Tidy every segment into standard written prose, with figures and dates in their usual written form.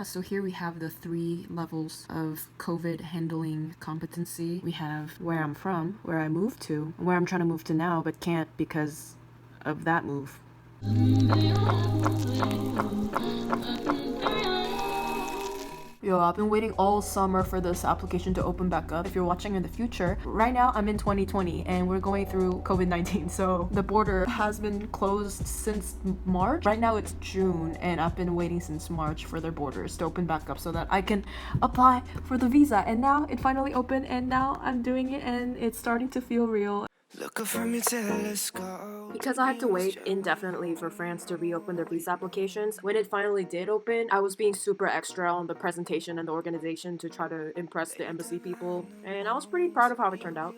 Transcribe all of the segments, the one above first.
So here we have the 3 levels of COVID handling competency. We have where I'm from, where I moved to, where I'm trying to move to now but can't because of that move. Yo, I've been waiting all summer for this application to open back up. If you're watching in the future, right now I'm in 2020 and we're going through COVID-19. So the border has been closed since March. Right now it's June and I've been waiting since March for their borders to open back up so that I can apply for the visa. And now it finally opened and now I'm doing it and it's starting to feel real. Look up from your telescope. Because I had to wait indefinitely for France to reopen their visa applications, when it finally did open, I was being super extra on the presentation and the organization to try to impress the embassy people, and I was pretty proud of how it turned out.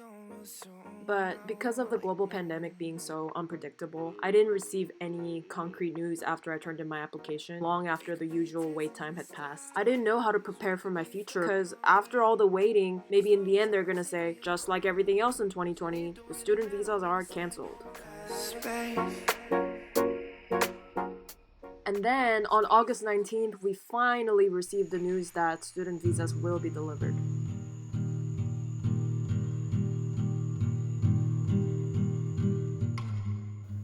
But because of the global pandemic being so unpredictable, I didn't receive any concrete news after I turned in my application, long after the usual wait time had passed. I didn't know how to prepare for my future, because after all the waiting, maybe in the end they're gonna say, just like everything else in 2020, the student visas are cancelled. And then, on August 19th, we finally received the news that student visas will be delivered.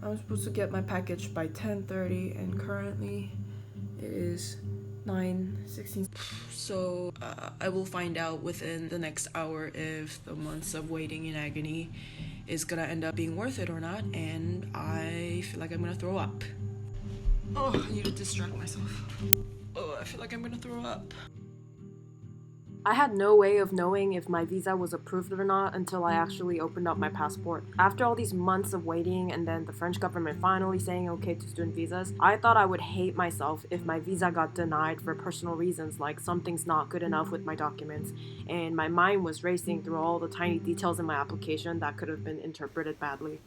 I was supposed to get my package by 10:30 and currently it is 9:16. So I will find out within the next hour if the months of waiting in agony is gonna end up being worth it or not, and I feel like I'm gonna throw up. Oh, I need to distract myself. Oh, I feel like I'm gonna throw up. I had no way of knowing if my visa was approved or not until I actually opened up my passport. After all these months of waiting and then the French government finally saying okay to student visas, I thought I would hate myself if my visa got denied for personal reasons, like something's not good enough with my documents, and my mind was racing through all the tiny details in my application that could have been interpreted badly.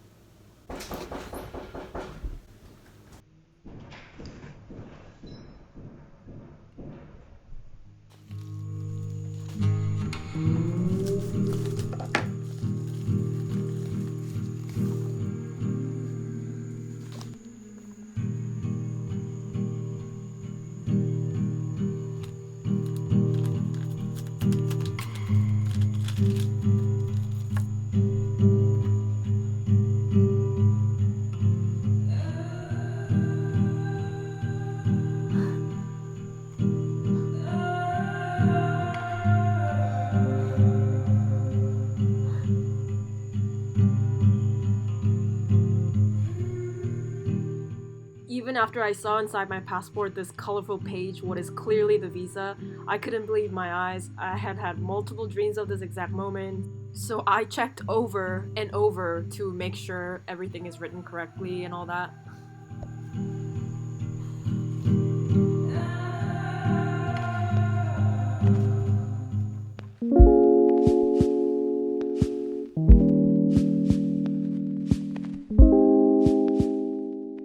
Even after I saw inside my passport this colorful page, what is clearly the visa, I couldn't believe my eyes. I had had multiple dreams of this exact moment. So I checked over and over to make sure everything is written correctly and all that.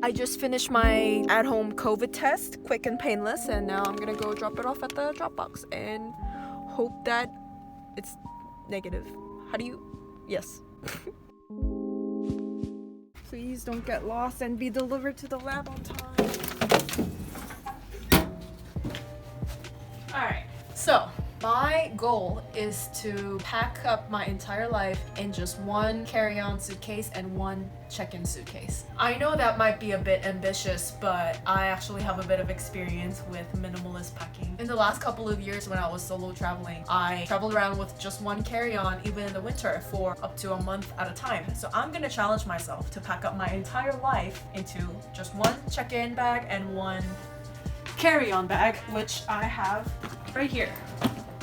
I just finished my at-home COVID test, quick and painless, and now I'm gonna go drop it off at the drop box and hope that it's negative. How do you? Yes. Please don't get lost and be delivered to the lab on time. Alright, so my goal is to pack up my entire life in just one carry-on suitcase and one check-in suitcase. I know that might be a bit ambitious, but I actually have a bit of experience with minimalist packing. In the last couple of years when I was solo traveling, I traveled around with just one carry-on even in the winter for up to a month at a time. So I'm gonna challenge myself to pack up my entire life into just one check-in bag and one carry-on bag, which I have right here.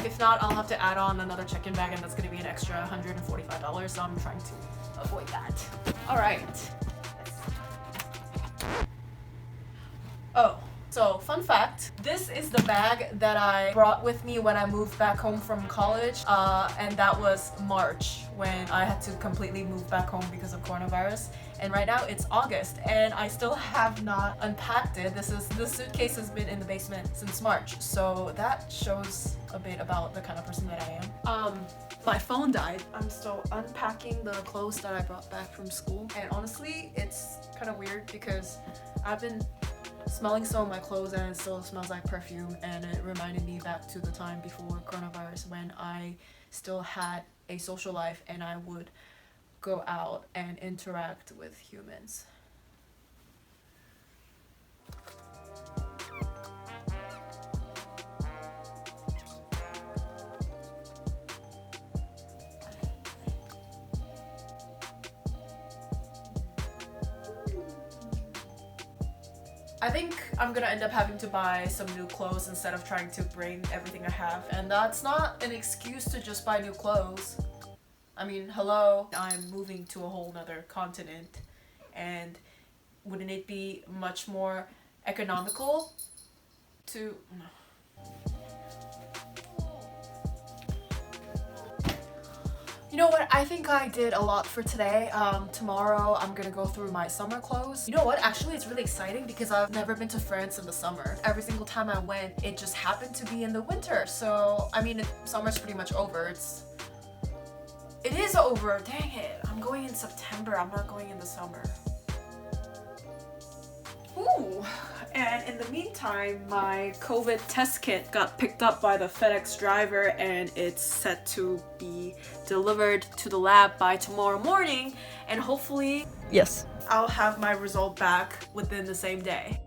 If not, I'll have to add on another check-in bag and that's gonna be an extra $145, so I'm trying to avoid that. Alright. Oh, so fun fact, this is the bag that I brought with me when I moved back home from college, and that was March when I had to completely move back home because of coronavirus. And right now it's August and I still have not unpacked it. This suitcase has been in the basement since March, so that shows a bit about the kind of person that I am. My phone died. I'm still unpacking the clothes that I brought back from school, and honestly it's kind of weird because I've been smelling some of my clothes and it still smells like perfume, and it reminded me back to the time before coronavirus when I still had a social life and I would go out and interact with humans. I think I'm gonna end up having to buy some new clothes instead of trying to bring everything I have, and that's not an excuse to just buy new clothes. I mean, hello, I'm moving to a whole nother continent, and wouldn't it be much more economical to... You know what, I think I did a lot for today. Tomorrow I'm gonna go through my summer clothes. You know what, actually it's really exciting because I've never been to France in the summer. Every single time I went, it just happened to be in the winter. So, I mean, summer's pretty much over. It is over, dang it. I'm going in September, I'm not going in the summer. Ooh, and in the meantime, my COVID test kit got picked up by the FedEx driver and it's set to be delivered to the lab by tomorrow morning, and hopefully, yes, I'll have my result back within the same day.